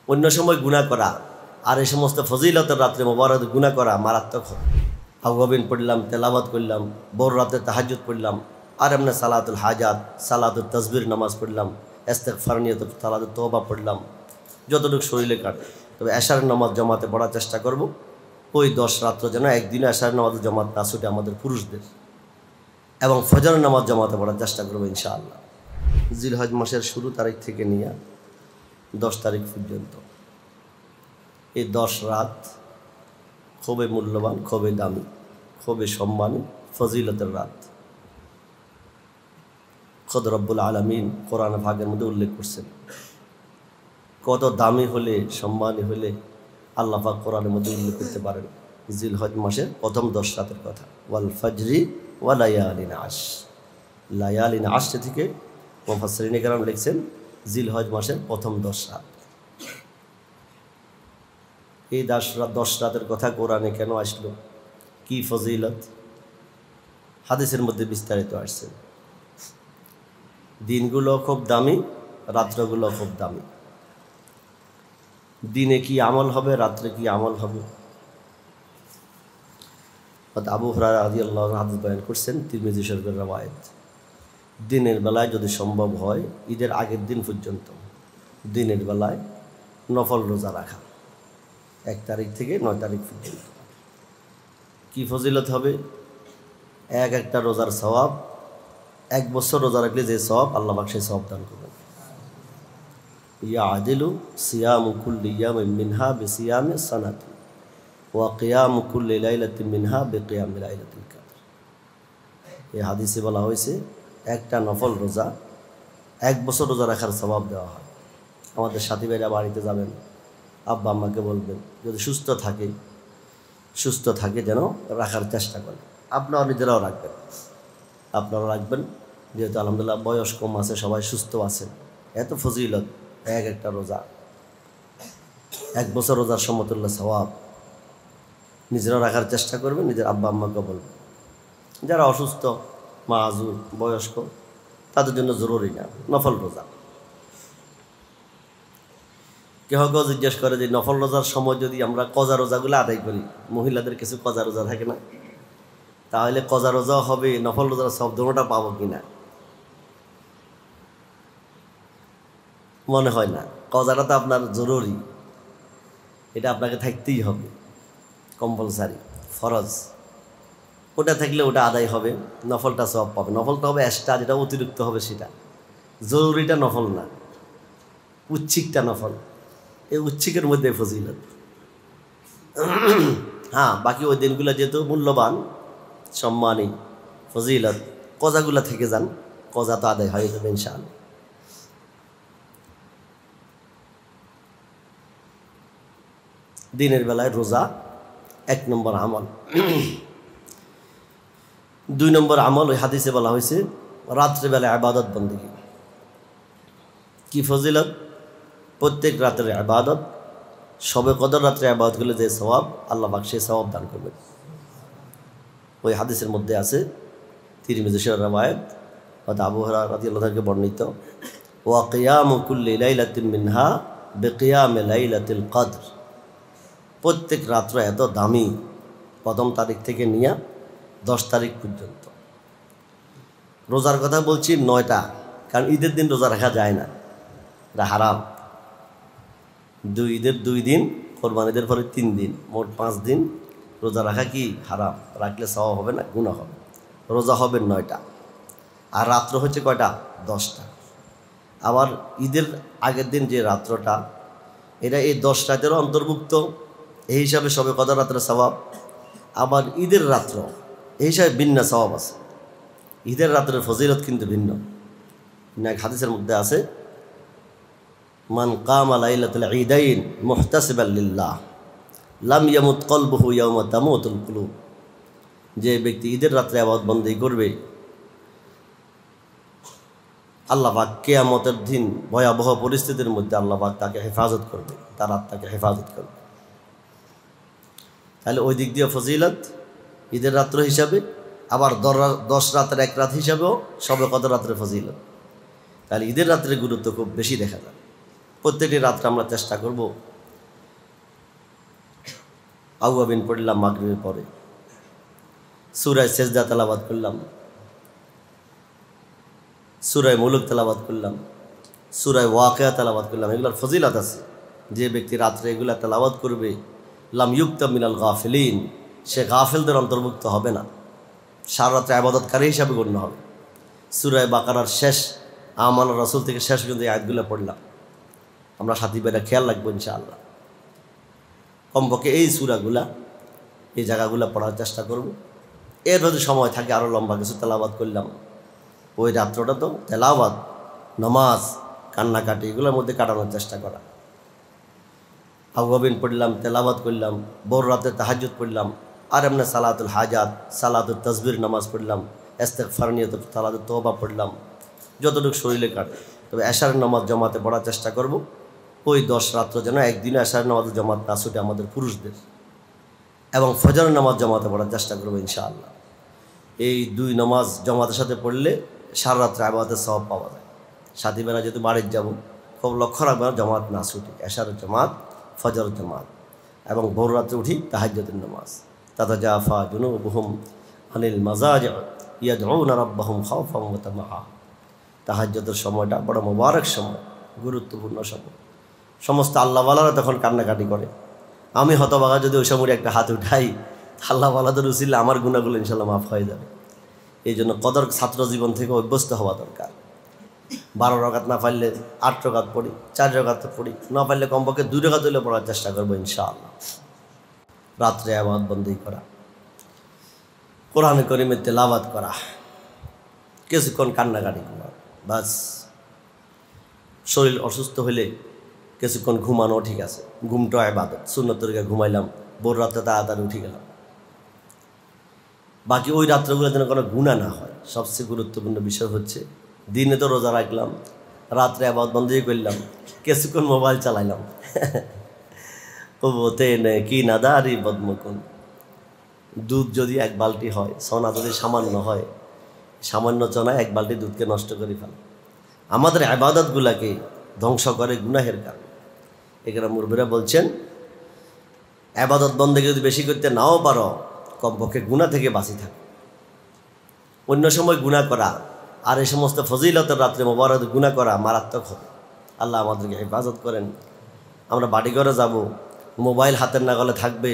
অন্য সময় গুনাহ করা আর এই সমস্ত ফজিলতের রাত্রে মোবারক গুনাহ করা মারাত্মক হয়। আওয়াবিন পড়লাম, তেলাওয়াত করলাম, ভোর রাতে তাহাজ্জুদ পড়লাম, আর এমনি সালাতুল হাজাত, সালাতুল তাসবির নামাজ পড়লাম, ইস্তিগফার নিয়ত সালাতুল তওবা পড়লাম, যতটুকু শরীরে কাটে। তবে এশার নামাজ জামাতে পড়ার চেষ্টা করব। ওই 10 রাত্র যেন একদিনে এশার নামাজ জামাত না ছুটে আমাদের পুরুষদের, এবং ফজর নামাজ জামাতে পড়ার চেষ্টা করবো ইনশাআল্লাহ। জিলহজ মাসের শুরু তারিখ থেকে নিয়ে 10 তারিখ পর্যন্ত এই 10 রাত খুবই মূল্যবান, খুবই দামি, খুবই সম্মানী, ফজিলতের রাত। খোদ রব্বুল আলামিন কোরআন ভাগের মধ্যে উল্লেখ করছেন। কত দামি হলে, সম্মানী হলে আল্লাহ পাক কোরআনের মধ্যে উল্লেখ করতে পারেন জিলহজ মাসের প্রথম 10 রাতের কথা। ওয়াল ফজরি ওয়া লায়ালিন আশ, লায়ালিন আশ থেকে মুফাসসিরিনে কেরাম লিখছেন জিলহজ মাসের প্রথম 10 রাত। এই 10 রাতের কথা কোরআনে কেন আসলো, কি ফজিলত, হাদিসের মধ্যে বিস্তারিত আসছে। দিনগুলো খুব দামি, রাত্রগুলো খুব দামি। দিনে কি আমল হবে, রাত্রে কি আমল হবে। আবু হুরায়রা রাদিয়াল্লাহু আনহু হাদিস বয়ান করছেন, তিরমিজি শরীফের রওয়ায়াত। দিনের বেলায় যদি সম্ভব হয় ঈদের আগের দিন পর্যন্ত দিনের বেলায় নফল রোজা রাখা, 1 তারিখ থেকে 9 তারিখ পর্যন্ত। কি ফজিলত হবে, একটা রোজার সওয়াব, 1 বছর রোজা রাখলে যে সওয়াব আল্লাহ পাক সেই সওয়াব দান করবেন। ইয়াদিলু সিয়ামু কুল্লি ইয়ামিন মিনহা বিসিয়ামি সানাতি ওয়া কিয়ামু কুল্লি লাইলাতিন মিনহা বিকিয়ামি লাইলাতিল কদর। এই হাদিসে বলা হয়েছে একটা নফল রোজা 1 বছর রোজা রাখার সওয়াব দেওয়া হয়। আমাদের সাথী ভাইরা বাড়িতে যাবেন, আব্বা আম্মাকে বলবেন যদি সুস্থ থাকে যেন রাখার চেষ্টা করেন। আপনারা নিজেরাও রাখবেন, যেহেতু আলহামদুলিল্লাহ বয়স কম আছে, সবাই সুস্থ আছেন। এত ফজিলত একটা রোজা, 1 বছর রোজার সমতুল্য সওয়াব। নিজেরা রাখার চেষ্টা করবেন, নিজের আব্বা আম্মাকে বলবেন। যারা অসুস্থ, মাযুর, বয়স্ক, তাদের জন্য জরুরি না নফল রোজা। কেউ জিজ্ঞেস করে যে নফল রোজার সময় যদি আমরা কজা রোজাগুলো আদায় করি, মহিলাদের কিছু কজা রোজা থাকে না, তাহলে কজা রোজাও হবে, নফল রোজার সব দোনোটা পাবো কিনা। মনে হয় না। কজাটা তো আপনার জরুরি, এটা আপনাকে থাকতেই হবে, কম্পালসারি, ফরজ। ওটা থাকলে ওটা আদায় হবে, নফলটা সব পাবে। নফলটা হবে এক্সট্রা, যেটা অতিরিক্ত হবে সেটা। জরুরিটা নফল না, উচ্ছিকটা নফল। এই উচ্ছিকের মধ্যে ফজিলত। হ্যাঁ, বাকি ওই দিনগুলো যেহেতু মূল্যবান, সম্মানী, ফজিলত, কজাগুলো থেকে যান, কজা তো আদায় হয়ে যাবে ইনশাআল্লাহ। দিনের বেলায় রোজা 1 নম্বর আমল। 2 নম্বর আমল ওই হাদিসে বলা হয়েছে রাত্রেবেলায় ইবাদত বন্দেগী। কি ফজিলত, প্রত্যেক রাতের ইবাদত, শবে কদর রাত্রে ইবাদত করলে যে সওয়াব আল্লাহ পাক সেই সওয়াব দান করবেন। ওই হাদিসের মধ্যে আছে, তিরমিজি শরীফের রওয়ায়াত, আবু হুরায়রা রাদিয়াল্লাহু আনহু বর্ণিত, ওয়া কিয়ামু কুল্লি লাইলাতিন মিনহা বিকিয়ামি লাইলাতিল কদর। প্রত্যেক রাত্র এত দামি, 1 তারিখ থেকে নিয়ে 10 তারিখ পর্যন্ত। রোজার কথা বলছি 9টা, কারণ ঈদের দিন রোজা রাখা যায় না, এটা হারাম। ঈদের 2 দিন, কোরবানিদের পরে 3 দিন, মোট 5 দিন রোজা রাখা কি হারাম। রাখলে সওয়াব হবে না, গুনাহ হবে। রোজা হবে 9টা, আর রাত্র হচ্ছে কয়টা, 10টা। আবার ঈদের আগের দিন যে রাত্রটা, এটা এই 10 রাতেরও অন্তর্ভুক্ত, এই হিসাবে শবে কদর রাত্রে সওয়াব। আবার ঈদের রাত্র এই হিসাবে ভিন্ন সওয়াব আছে। ঈদের রাত্রের ফজিলত কিন্তু ভিন্ন। এক হাদিসের মধ্যে আছে, মান কামা লাইলাতুল ঈদাইন মুহতাসিবান লিল্লাহ লাম ইয়ামুত কলবুহু ইয়াওমা তামুতুল কুলুব। যে ব্যক্তি ঈদের রাত্রে ইবাদত বন্দেগী করবে, আল্লাহ পাক কিয়ামতের দিন ভয়াবহ পরিস্থিতির মধ্যে আল্লাহ পাক তাকে হেফাজত করবে, তার আত্মাকে হেফাজত করবে। তাহলে ওই দিক দিয়ে ফজিলত ঈদের রাত্র হিসাবে, আবার 10 রাতের 1 রাত হিসাবেও শবে কদর রাত্রে ফজিলত। তাহলে ঈদের রাত্রে গুরুত্ব খুব বেশি দেখা যায়। প্রত্যেকটি রাত্রে আমরা চেষ্টা করব আউয়াবিন পড়লাম মাগরিবের পরে, সূরা সেজদা তেলাওয়াত করলাম, সূরা মুলক তেলাওয়াত করলাম, সূরা ওয়াকিয়া তেলাওয়াত করলাম। এগুলোর ফজিলত আছে। যে ব্যক্তি রাত্রে এগুলা তেলাওয়াত করবে লাম ইউক্তা মিনাল গাফিলিন, সে গাফিলদের অন্তর্ভুক্ত হবে না, সারা রাত্রে ইবাদতকারী হিসাবে গণ্য হবে। সূরা বাকারার শেষ আমাল রাসূল থেকে শেষ পর্যন্ত এই আয়াতগুলো পড়লাম। আমরা সাথী ভাইরা খেয়াল রাখবো ইনশাআল্লাহ। কমপক্ষে এই সূরাগুলা, এই জায়গাগুলো পড়ার চেষ্টা করব। এর যদি সময় থাকে আরও লম্বা কিছু তেলাওয়াত করলাম। ওই রাত্রটা তো তেলাওয়াত, নামাজ, কান্নাকাটি এগুলোর মধ্যে কাটানোর চেষ্টা করা। আউয়াবিন পড়লাম, তেলাওয়াত করলাম, ভোর রাতে তাহাজ্জুদ পড়লাম, আর এমনি সালাতুল হাজাত, সালাতুল তাসবির নামাজ পড়লাম, ইস্তিগফার নিয়ে সালাতুল তওবা পড়লাম, যতটুকু শরীরে কাটে। তবে এশারের নামাজ জমাতে পড়ার চেষ্টা করব। ওই 10 রাত্র যেন একদিনে এশারের নামাজ জমাত না ছুটে আমাদের পুরুষদের, এবং ফজরের নামাজ জমাতে পড়ার চেষ্টা করবো ইনশাআল্লাহ। এই 2 নামাজ জমাতের সাথে পড়লে সারা রাত্রে ইবাদতের সওয়াব পাওয়া যায়। সাথী বেলা যেহেতু বাড়ির যাব, খুব লক্ষ্য রাখবেন জমাত না ছুটে, এশারের জামাত, ফজরের জামাত, এবং ভোর রাত্রে উঠি তাহাজ্জুদের নামাজ। তাতাজাফা জুনুবুহুম আনিল মাজাজি ইয়াদউনা রাব্বাহুম খাওফান ওয়া তামাআ। তাহাজ্জুদের সময়টা বড় মোবারক সময়, গুরুত্বপূর্ণ সময়। সমস্ত আল্লাহওয়ালারা তখন কান্নাকাটি করে। আমি হতভাগা যদি ওই সময় একটা হাত উঠাই, আল্লাহওয়ালাদের উসিলে আমার গুনাহগুলো ইনশাআল্লাহ মাফ হয়ে যাবে। এই জন্য কদর ছাত্র জীবন থেকে অভ্যস্ত হওয়া দরকার। 12 রাকাত না পারলে 8 রাকাত পড়ি, 4 রাকাত পড়ি, না পারলে কমপক্ষে 2 রাকাত হলে পড়ার চেষ্টা করবো ইনশাআল্লাহ। রাত্রে ইবাদত বন্দেগী করা, কোরআন কারীমের তেলাওয়াত করা, কিছুক্ষণ কান্নাকাটি করা, বাস। শরীর অসুস্থ হলে কিছুক্ষণ ঘুমানো ঠিক আছে, ঘুমটা ইবাদত, সুন্নত তরিকা ঘুমাইলাম, ভোর রাতে তাড়াতাড়ি উঠে গেলাম। বাকি ওই রাত্রগুলো যেন কোনো গুনাহ না হয়। সবচেয়ে গুরুত্বপূর্ণ বিষয় হচ্ছে দিনে তো রোজা রাখলাম, রাত্রে ইবাদত বন্দেগী করলাম, কিছুক্ষণ মোবাইল চালাইলাম। ও বলতে নেই কি নাদারি বদমকুন। দুধ যদি 1 বালতি হয়, সোনা যদি সামান্য হয়, সামান্য চনায় 1 বালতি দুধকে নষ্ট করে ফেলে। আমাদের ইবাদতগুলোকে ধ্বংস করে গুনাহের কারণে। এখানে মুরব্বিরা বলছেন ইবাদত বন্দেগী যদি বেশি করতে নাও পারো, কমপক্ষে গুনাহ থেকে বাঁচি থাকো। অন্য সময় গুনাহ করা আর এই সমস্ত ফজিলতের রাত্রে মোবারক গুনাহ করা মারাত্মক হবে। আল্লাহ আমাদেরকে হেফাজত করেন। আমরা বাড়িঘরে যাব, মোবাইল হাতের নাগালে থাকবে,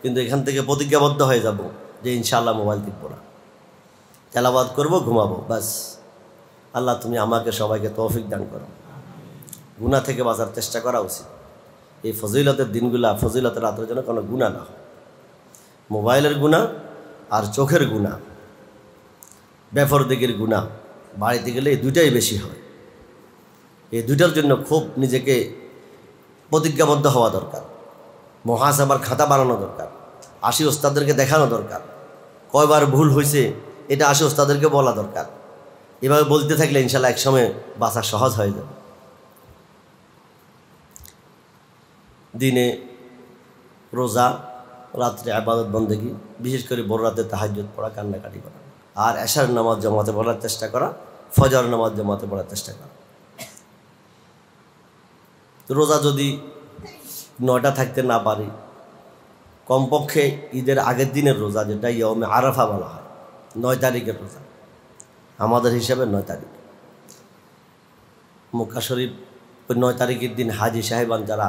কিন্তু এখান থেকে প্রতিজ্ঞাবদ্ধ হয়ে যাব যে ইনশাআল্লাহ মোবাইল টিপব না, তেলাওয়াত করব, ঘুমাবো, বাস। আল্লাহ তুমি আমাকে সবাইকে তৌফিক দান করো। গুনাহ থেকে বাঁচার চেষ্টা করা উচিত। এই ফজিলতের দিনগুলা, ফজিলতের রাতের জন্য কোনো গুনাহ না হয়। মোবাইলের গুনাহ আর চোখের গুনাহ, বেপরদিগির গুনাহ বাড়িতে গেলে এই দুইটাই বেশি হয়। এই দুইটার জন্য খুব নিজেকে প্রতিজ্ঞাবদ্ধ হওয়া দরকার। মুহাসাবার খাতা বানানো দরকার। 80 ওস্তাদদেরকে দেখানো দরকার। কয়বার ভুল হয়েছে এটা 80 ওস্তাদদেরকে বলা দরকার। এভাবে বলতে থাকলে ইনশাআল্লাহ একসময় বাঁচা সহজ হয়ে যাবে। দিনে রোজা, রাত্রে ইবাদত বন্দেগী, বিশেষ করে ভোর রাতে তাহাজ্জুদ পড়া, কান্নাকাটি করা, আর এশার নামাজ জমাতে পড়ার চেষ্টা করা, ফজর নামাজ জমাতে পড়ার চেষ্টা করা। রোজা যদি 9টা থাকতে না পারি, কমপক্ষে ঈদের আগের দিনের রোজা, যেটা ইয়মে আরাফা বলা হয়, 9 তারিখের রোজা, আমাদের হিসাবে 9 তারিখ। মক্কা শরীফ ওই 9 তারিখের দিন হাজি সাহেবান যারা,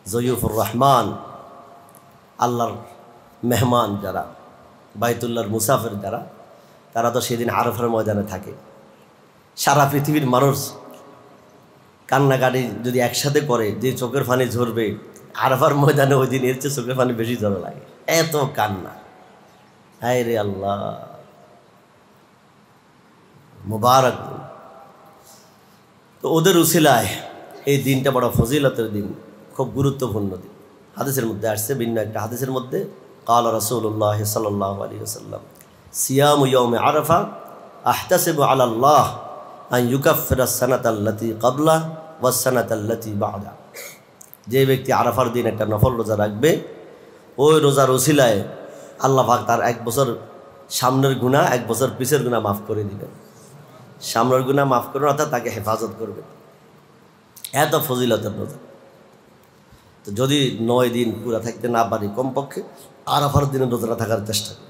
জয়ুফুর রহমান, আল্লাহর মেহমান যারা, বাইতুল্লাহর মুসাফির যারা, তারা তো সেদিন আরাফার ময়দানে থাকে। সারা পৃথিবীর মানুষ কান্নাকাটি যদি একসাথে করে, যে চোখের পানি ঝরবে আরাফার ময়দানে ওই দিন, এর চেয়ে চোখের পানি বেশি ঝরা লাগে, এত কান্না। হায় রে আল্লাহ, মুবারক। তো ওদের উসিলায় এই দিনটা বড় ফজিলতের দিন, খুব গুরুত্বপূর্ণ দিন। হাদিসের মধ্যে আসছে, ভিন্ন একটা হাদিসের মধ্যে, ক্বালা রাসূলুল্লাহ সাল্লাল্লাহু আলাইহি ওয়াসাল্লাম সিয়ামু ইয়াউমি আরাফা আহতাসিবু আলাল্লাহ আন ইউকাফিরা সানাতাল্লাতী ক্বাবলা ওয়াস সানাতাল্লাতী বা'দা। যে ব্যক্তি আরাফার দিন একটা নফল রোজা রাখবে, ওই রোজার উসিলায় আল্লাহ পাক তার 1 বছর সামনের গুনাহ, 1 বছর পিছের গুনাহ মাফ করে দিবেন। সামনের গুনাহ মাফ করবেন, অর্থাৎ তাকে হেফাজত করবেন। এত ফজিলতের রোজা। তো যদি 9 দিন পুরা থাকতে না পারি, কমপক্ষে আরাফার দিনের রোজাটা থাকার চেষ্টা করি।